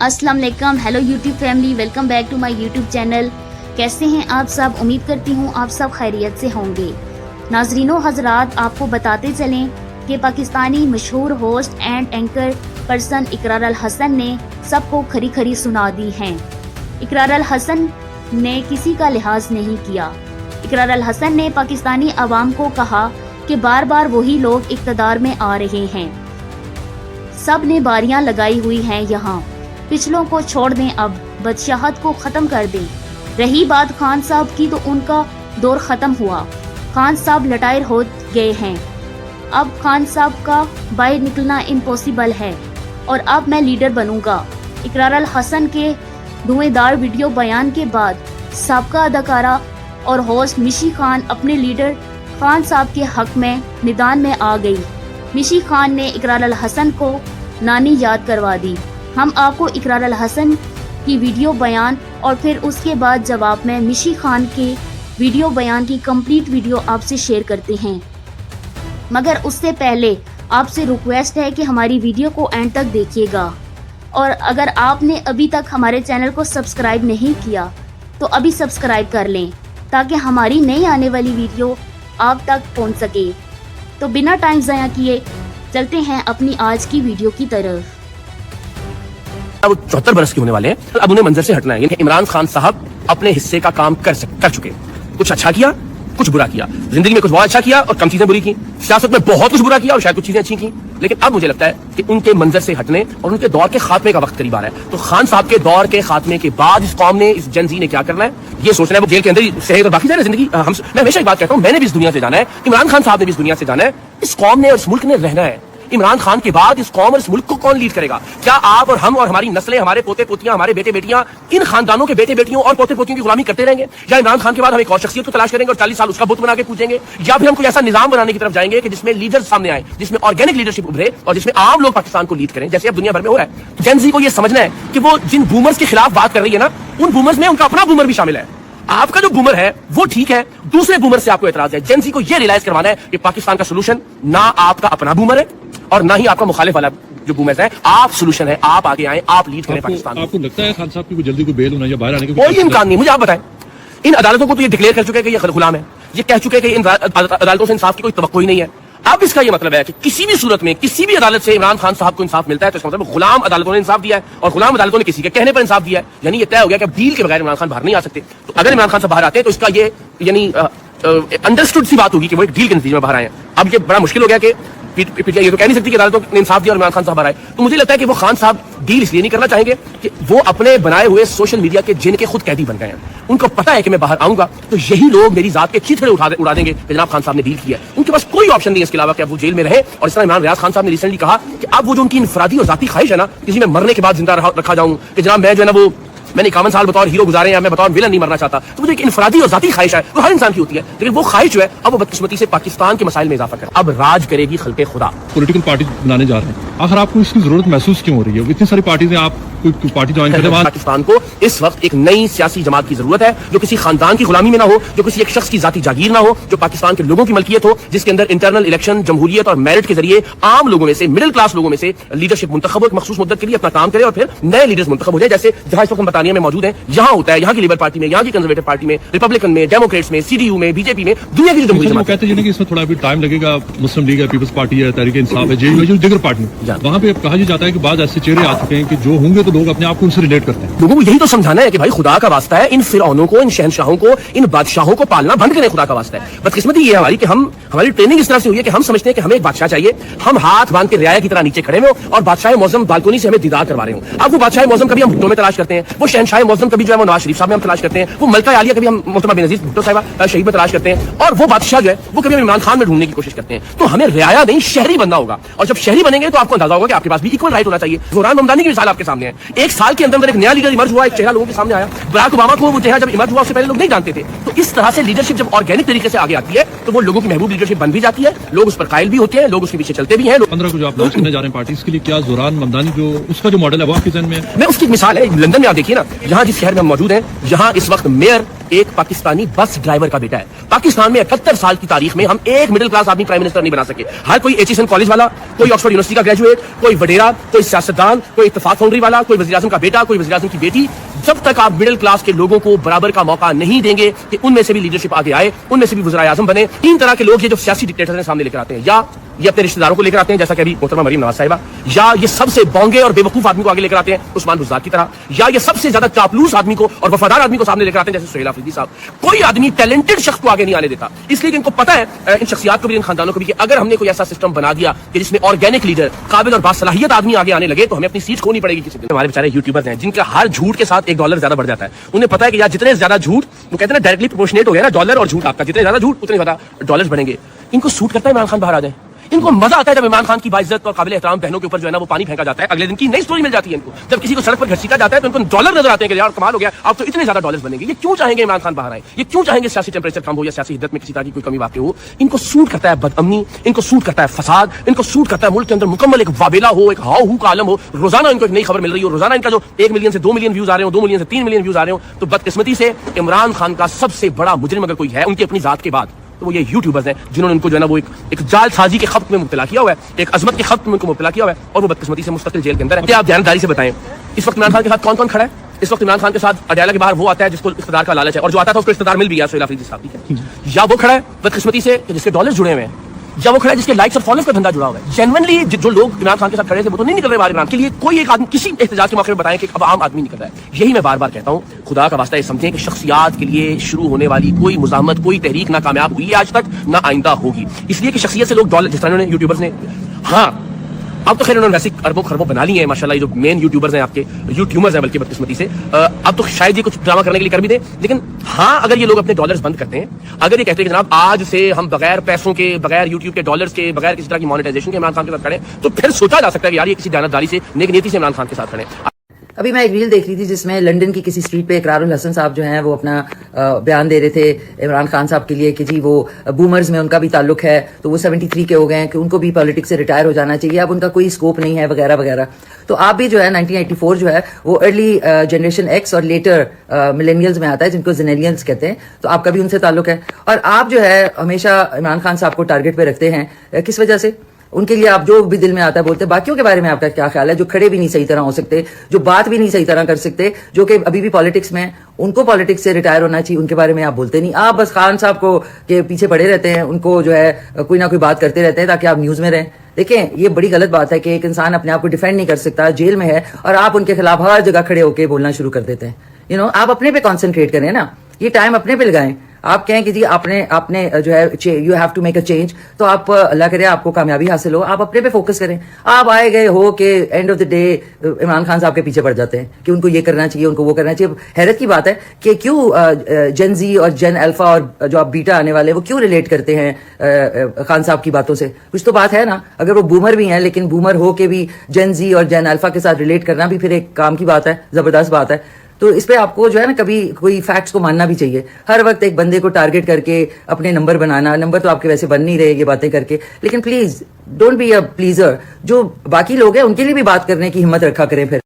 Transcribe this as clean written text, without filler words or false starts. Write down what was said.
अस्सलाम वालेकुम, hello YouTube family, welcome back to my YouTube channel. कैसे हैं आप सब? उम्मीद करती हूँ आप सब खैरियत से होंगे। नाजरीनो हजरात, आपको बताते चलें कि पाकिस्तानी मशहूर होस्ट एंड एंकर पर्सन इकरार अल हसन ने सबको खरी खरी सुना दी हैं। इकरार अल हसन ने किसी का लिहाज नहीं किया। इकरार अल हसन ने पाकिस्तानी अवाम को कहा कि बार बार वही लोग इक़्तिदार में आ रहे हैं, सब ने बारियां लगाई हुई हैं यहाँ, पिछलों को छोड़ दें, अब बादशाहत को ख़त्म कर दें। रही बात खान साहब की, तो उनका दौर ख़त्म हुआ, खान साहब रिटायर हो गए हैं, अब खान साहब का बाहर निकलना इम्पॉसिबल है और अब मैं लीडर बनूंगा। इकरार अल हसन के धुएंधार वीडियो बयान के बाद साबका अदाकारा और होस्ट मिशी खान अपने लीडर खान साहब के हक में मैदान में आ गई। मिशी खान ने इकरार अल हसन को नानी याद करवा दी। हम आपको इकरार अल हसन की वीडियो बयान और फिर उसके बाद जवाब में मिशी खान के वीडियो बयान की कंप्लीट वीडियो आपसे शेयर करते हैं, मगर उससे पहले आपसे रिक्वेस्ट है कि हमारी वीडियो को एंड तक देखिएगा और अगर आपने अभी तक हमारे चैनल को सब्सक्राइब नहीं किया तो अभी सब्सक्राइब कर लें ताकि हमारी नई आने वाली वीडियो आप तक पहुंच सके। तो बिना टाइम ज़ाया किए चलते हैं अपनी आज की वीडियो की तरफ। अब 74 बरस के होने वाले हैं, अब उन्हें मंजर से हटना है। इमरान खान साहब अपने हिस्से का काम कर चुके, कुछ अच्छा किया, कुछ बुरा किया, जिंदगी में कुछ बहुत अच्छा किया और कम चीजें बुरी की, सियासत में बहुत कुछ बुरा किया और शायद कुछ चीजें अच्छी की, लेकिन अब मुझे लगता है कि उनके मंजर से हटने और उनके दौर के खात्मे का वक्त करीब आ रहा है। तो खान साहब के दौर के खात्मे के बाद इस कौम ने, इस जनजी ने क्या करना है, ये सोचना है। वो जेल के अंदर ही सहे तो बाकी जाए जिंदगी। मैं हमेशा एक बात कहता हूँ, मैंने भी इस दुनिया से जाना है, इमरान खान साहब ने भी इस दुनिया से जाना है। इस कौम ने और इस मुल्क ने रहना है। इमरान खान के बाद इस कौम और इस मुल्क को कौन लीड करेगा? क्या आप और हम और हमारी नस्लें, हमारे पोते पोतियां, हमारे बेटे बेटियां इन खानदानों के बेटे बेटियों और पोते पोतियों की गुलामी करते रहेंगे, या इमरान खान के बाद हम एक और शख्सियत को तलाश करेंगे और 40 साल उसका बुत बना के पूजेंगे, या फिर हम कोई ऐसा निजाम बनाने की तरफ जाएंगे कि जिसमें लीडर सामने आए, जिसमें ऑर्गेनिक लीडरशिप उभरे और जिसमें आम लोग पाकिस्तान को लीड करें, जैसे अब दुनिया भर में हो रहा है। जेन जी को यह समझना है कि वो जिन बूमर्स के खिलाफ बात कर रही है ना, उन बूमर्स में उनका अपना बूमर भी शामिल है। आपका जो बूमर है वो ठीक है, दूसरे बूमर से आपको एतराज है। जेन जी को यह रियलाइज करवाना है कि पाकिस्तान का सोल्यूशन ना आपका अपना बूमर है और ना ही आपका मुखालिफ वाला जो बूमर्स है। आप सोल्यूशन है, आप आगे आए, आप लीड करें पाकिस्तान। आपको लगता है खान साहब की जल्दी को बेल होना या बाहर आने का कोई इम्कान नहीं? मुझे आप बताएं। इन अदालतों को तो ये डिक्लेयर कर चुके हैं कि ये गुलाम है, ये कह चुके हैं कि इन अदालतों से इंसाफ की कोई तवक्को ही नहीं है। अब इसका ये मतलब है कि किसी भी सूरत में किसी भी अदालत से इमरान खान साहब को इंसाफ मिलता है तो इसका मतलब गुलाम अदालतों ने इंसाफ दिया है और गुलाम अदालतों ने किसी के कहने पर इंसाफ दिया है। यानी ये तय हो गया कि अब डील के बगैर इमरान खान बाहर नहीं आ सकते। तो अगर इमरान खान साहब बाहर आते हैं तो इसका ये यानी अंडरस्टूड सी बात होगी कि वो एक डील के नतीजे में बाहर आए हैं। अब ये बड़ा मुश्किल हो गया कि पीटीआई ये तो कह नहीं सकती कि अदालतों ने इंसाफ दिया और इमरान खान साहब बाहर आए। तो मुझे लगता है कि वो खान साहब डील इसलिए नहीं करना चाहेंगे कि वो अपने बनाए हुए सोशल मीडिया के जिन के खुद कैदी बन गए हैं। उनको पता है कि मैं बाहर आऊंगा तो यही लोग मेरी जात के चीथड़े उड़ा देंगे कि जनाब खान साहब ने डील किया। उनके पास कोई ऑप्शन नहीं है इसके अलावा कि अब वो जेल में रहे। और इस तरह इमरान रियाज खान साहब ने रिसेंटली कहा कि अब वो जो उनकी इनफरादी और जाती ख्वाहिश है ना, किसी में मरने के बाद जिंदा रखा जाऊं, कि जनाब मैं जो है ना वो मैंने 51 साल बतौर हीरो गुजारे हैं, मैं बतौर विलन नहीं मरना चाहता। तो मुझे एक इनफरादी और जाती ख्वाहिश है, वो हर इंसान की होती है, लेकिन वो ख्वाहिश जो है अब वो बदकिस्मती से पाकिस्तान के मसाइल में इजाफा कर अब राज करेगी खल्के खुदा। पॉलिटिकल पार्टी बनाने जा रहे हैं, आखिर आपको इसकी जरूरत महसूस क्यों हो रही है? इतनी सारी पार्टीज हैं, आप कोई पार्टी ज्वाइन करें। पाकिस्तान को इस वक्त एक नई सियासी जमात की जरूरत है जो किसी खानदान की गुलामी में ना हो, जो किसी एक शख्स की जाती जागीर ना हो, जो पाकिस्तान के लोगों की मलकियत हो, जिसके अंदर इंटरनल इलेक्शन, जमहूरियत और मेरिट के जरिए आम लोगों में से, मिडिल क्लास लोगों में से लीडरशिप मुंतखब हो, एक मखसूस मुद्दत के लिए अपना काम करे और फिर नए लीडर्स मुंतखब हो जाए। जैसे जहां इस वक्त हम बर्तानिया में मौजूद हैं, यहाँ होता है, यहाँ की लिबरल पार्टी में, यहाँ की कंजर्वेटिव पार्टी में, रिपब्लिकन में, डेमोक्रेट्स में, सीडीयू में, बीजेपी में, दुनिया की जो जमहूरी जमात कहते हैं कि इसमें थोड़ा भी टाइम लगेगा। मुस्लिम लीग है, पीपल्स पार्टी है, तहरीक इंसाफ है, जेडीयू है, जो दीगर पार्टी है, वहाँ पे कहा जाता है कि बाद ऐसे चेहरे आ चुके हैं कि जो होंगे तो लोग अपने आप को उनसे रिलेट करते हैं। लोगों को यही तो समझाना है कि भाई खुदा का वास्ता है, इन फिरौनों को, इन शहनशाहों को, इन बादशाहों को पालना बंद करें, खुदा का वास्ता है। बदकिस्मती ये है हमारी कि हमारी ट्रेनिंग इस तरह से हुई है कि हम समझते हैं कि हमें एक बादशाह चाहिए, हम हाथ बांध के रियाया की तरह नीचे खड़े हो और बादशाह मौजम बालकोनी से हमें दीदार करवा रहे हो। अब वो बादशाह मौजम कभी हम भुट्टो में तलाश करते हैं, वो शहनशाह मौजम कभी जो है वो नवाज शरीफ साहब में हम तलाश करते हैं, वो मलका आलिया कभी हम मोहतरमा बेनजीर भुट्टो साहिबा शहीद में तलाश करते हैं, और वो बादशाह जो है वो कभी हम इमरान खान में ढूंढने की कोशिश करते हैं। तो हमें रियाया नहीं, शहरी बनना होगा। और जब शहरी बनेंगे तो आपको अंदाजा होगा कि आपके पास भी इक्वल राइट होना चाहिए। ज़ोरान ममदानी की मिसाल आपके सामने है। एक साल के अंदर एक नया लीडर इमर्ज हुआ, एक चेहरा लोगों के सामने आया। बराक ओबामा को वो चेहरा जब इमर्ज हुआ उससे पहले लोग नहीं जानते थे। तो इस तरह से लीडरशिप जब ऑर्गेनिक तरीके से आगे आती है तो वो लोगों की महबूब लीडरशिप बन भी जाती है, लोग उस पर कायल भी होते हैं, लोग उसके पीछे चलते भी हैं। 15 को जो आप लॉन्च करने जा रहे हैं पार्टी, इसके लिए क्या ज़ोरान ममदानी जो उसका जो मॉडल है वो आपके जहन में? मैं उसकी मिसाल है लंदन में, आप देखिए ना, यहाँ जिस शहर में हम मौजूद हैं, यहाँ इस वक्त मेयर ایک پاکستانی بس ڈرائیور کا بیٹا ہے. پاکستان میں 71 سال کی تاریخ میں ہم ایک مڈل کلاس آدمی پرائم منسٹر نہیں بنا سکے. ہر کوئی ایچ کالج والا, کوئی آکسفورڈ یونیورسٹی کا گریجویٹ, کوئی وڈیرا, کوئی سیاستدان, کوئی اتفاق فاؤنڈری والا, کوئی وزیر اعظم کا بیٹا, کوئی وزیر اعظم کی بیٹی, جب تک آپ مڈل کلاس کے لوگوں کو برابر کا موقع نہیں دیں گے کہ ان میں سے بھی لیڈرشپ آگے آئے, ان میں سے بھی وزرائے اعظم بنے. 3 طرح کے لوگ یہ جو سیاسی ڈکٹیٹر ہیں سامنے لے کر آتے ہیں, یا یہ اپنے رشتہ داروں کو لے کر آتے ہیں جیسا کہ ابھی محترمہ مریم نواز صاحبہ, یا یہ سب سے بونگے اور بے وقوف آدمی کو آگے لے کر آتے ہیں عثمان بزدار کی طرح, یا یہ سب سے زیادہ چاپلوس آدمی کو اور وفادار آدمی کو سامنے لے کر آتے ہیں جیسے سہیل آفریدی صاحب. کوئی آدمی ٹیلنٹڈ شخص کو آگے نہیں آنے دیتا, اس لیے کہ ان کو پتا ہے, ان شخصیات کو بھی, ان خاندانوں کو بھی, کہ اگر ہم نے کوئی ایسا سسٹم بنا دیا کہ جس میں آرگینک لیڈر, قابل اور باصلاحیت آدمی آگے آنے لگے, تو ہمیں اپنی سیٹ کھونی پڑے گی کسی دن. ہمارے بیچارے یوٹیوبرز ہیں جن کا ہر جھوٹ کے ساتھ $1 زیادہ بڑھ جاتا ہے. انہیں پتا ہے کہ یار جتنے زیادہ جھوٹ, وہ کہتے ہیں نا ڈائریکٹلی پروپورشنیٹ ہو گیا نا ڈالر اور جھوٹ آپ کا, جتنے زیادہ جھوٹ اتنے زیادہ ڈالرز بڑھیں گے. ان کو سوٹ کرتا ہے عمران خان باہر آ جائے. ان کو مزہ آتا ہے جب عمران خان کی باعزت اور قابل احترام بہنوں کے اوپر جو ہے نا وہ پانی پھینکا جاتا ہے. اگلے دن کی نئی سٹوری مل جاتی ہے ان کو. جب کسی کو سڑک پر گھسیٹا جاتا ہے تو ان کو ڈالر نظر آتے ہیں کہ یار کمال ہو گیا, آپ تو اتنے زیادہ ڈالرز بنیں گے. یہ کیوں چاہیں گے عمران خان باہر آئے؟ یہ کیوں چاہیں گے سیاسی ٹیمپریچر کم ہو یا سیاسی حدت میں کسی طرح کی کوئی کمی واقع ہو؟ ان کو سوٹ کرتا ہے بد امنی, ان کو سوٹ کرتا ہے فساد, ان کو سوٹ کرتا ہے ملک کے اندر مکمل ایک وابیلا ہو, ایک ہاؤ ہو کا عالم ہو. روزانہ ان کو ایک نئی خبر مل رہی ہو, روزانہ ان کا جو 1 ملین سے 2 ملین ویوز آ رہے ہو, 2 ملین سے 3 ملین ویوز آ رہے ہو. تو بدقسمتی سے عمران خان کا سب سے بڑا مجرم اگر کوئی ہے ان کی اپنی ذات کے بعد, تو وہ یہ یوٹیوبرز ہیں جنہوں نے ان کو جو ہے نا وہ ایک جال سازی کے خبط میں مبتلا کیا ہوا ہے, ایک عظمت کے خبط میں ان کو مبتلا کیا ہوا ہے, اور وہ بدقسمتی سے مستقل جیل کے اندر ہے. کیا آپ دیانتداری سے بتائیں اس وقت عمران خان کے ساتھ کون کون کھڑا ہے؟ اس وقت عمران خان کے ساتھ اڈیالہ کے باہر وہ آتا ہے جس کو اقتدار کا لالچ ہے, اور جو آتا تھا اس کو اقتدار مل بھی گیا, سہیل آفریدی صاحب, ٹھیک ہے, یا وہ کھڑا ہے بدقسمتی سے جس کے ڈالرز جڑے ہوئے ہیں, یا وہ کھڑا ہے جس کے لائکس اور فالوورز کا دھندا جڑا ہوا ہے. جینوینلی جو لوگ عمران خان کے ساتھ کھڑے تھے وہ تو نہیں نکل رہے باہر. عمران کے لیے کوئی ایک آدمی کسی احتجاج کے موقع پہ بتائیں کہ اب عام آدمی نکل رہا ہے. یہی میں بار بار کہتا ہوں, خدا کا واسطہ یہ سمجھیں کہ شخصیات کے لیے شروع ہونے والی کوئی مزاحمت, کوئی تحریک نہ کامیاب ہوئی ہے آج تک, نہ آئندہ ہوگی. اس لیے کہ شخصیت سے لوگ ڈالر, جس طرح یوٹیوبرز نے, ہاں اب تو خیر انہوں نے ویسے اربوں خربوں بنا لی ہیں ماشاءاللہ, یہ جو مین یوٹیوبرز ہیں آپ کے, یوٹیوبرز ہیں بلکہ بدقسمتی سے, اب تو شاید یہ کچھ ڈرامہ کرنے کے لیے کر بھی دیں. لیکن ہاں اگر یہ لوگ اپنے ڈالرز بند کرتے ہیں, اگر یہ کہتے ہیں کہ جناب آج سے ہم بغیر پیسوں کے, بغیر یوٹیوب کے ڈالرز کے, بغیر کسی طرح کی مانیٹائزیشن کے عمران خان کے ساتھ کھڑے, تو پھر سوچا جا سکتا ہے کہ یار یہ کسی دیانتداری سے, نیک نیتی سے عمران خان کے ساتھ کھڑے. ابھی میں ایک ریل دیکھ رہی تھی جس میں لنڈن کی کسی اسٹریٹ پہ اقرار الحسن صاحب جو ہیں وہ اپنا بیان دے رہے تھے عمران خان صاحب کے لیے کہ جی وہ بومرز میں ان کا بھی تعلق ہے, تو وہ 73 کے ہو گئے ہیں کہ ان کو بھی پالیٹکس سے ریٹائر ہو جانا چاہیے, اب ان کا کوئی اسکوپ نہیں ہے وغیرہ وغیرہ. تو آپ بھی جو ہے 1984 جو ہے وہ ارلی جنریشن ایکس اور لیٹر ملینیلز میں آتا ہے جن کو زینیلینز کہتے ہیں, تو آپ کا بھی ان سے تعلق ہے. اور آپ جو ہے ہمیشہ عمران خان صاحب کو ٹارگٹ پہ رکھتے ہیں, کس وجہ سے؟ ان کے لیے آپ جو بھی دل میں آتا ہے بولتے ہیں. باقیوں کے بارے میں آپ کا کیا خیال ہے جو کھڑے بھی نہیں صحیح طرح ہو سکتے, جو بات بھی نہیں صحیح طرح کر سکتے, جو کہ ابھی بھی پالیٹکس میں, ان کو پالیٹکس سے ریٹائر ہونا چاہیے, ان کے بارے میں آپ بولتے نہیں. آپ بس خان صاحب کو کے پیچھے پڑے رہتے ہیں, ان کو جو ہے کوئی نہ کوئی بات کرتے رہتے ہیں تاکہ آپ نیوز میں رہیں. دیکھیں یہ بڑی غلط بات ہے کہ ایک انسان اپنے آپ کو ڈیفینڈ نہیں کر سکتا, جیل میں ہے, اور آپ ان کے خلاف ہر جگہ کھڑے ہو کے بولنا شروع کر دیتے ہیں. آپ اپنے پہ کانسنٹریٹ کریں نا, یہ ٹائم اپنے پہ لگائیں. آپ کہیں کہ جی آپ نے جو ہے you have to make a change, تو آپ اللہ کرے آپ کو کامیابی حاصل ہو, آپ اپنے پہ فوکس کریں. آپ آئے گئے ہو کہ and of the day Imran Khan صاحب کے پیچھے پڑ جاتے ہیں کہ ان کو یہ کرنا چاہیے, ان کو وہ کرنا چاہیے. حیرت کی بات ہے کہ کیوں جن زی اور جن الفا اور جو آپ بیٹا آنے والے وہ کیوں ریلیٹ کرتے ہیں خان صاحب کی باتوں سے؟ کچھ تو بات ہے نا. اگر وہ بومر بھی ہیں لیکن بومر ہو کے بھی جن زی اور جن الفا کے ساتھ ریلیٹ کرنا بھی پھر ایک کام کی بات ہے, زبردست بات ہے. تو اس پہ آپ کو جو ہے نا کبھی کوئی فیکٹس کو ماننا بھی چاہیے. ہر وقت ایک بندے کو ٹارگٹ کر کے اپنے نمبر بنانا, نمبر تو آپ کے ویسے بن نہیں رہے یہ باتیں کر کے, لیکن please don't be a pleaser. جو باقی لوگ ہیں ان کے لیے بھی بات کرنے کی ہمت رکھا کریں. پھر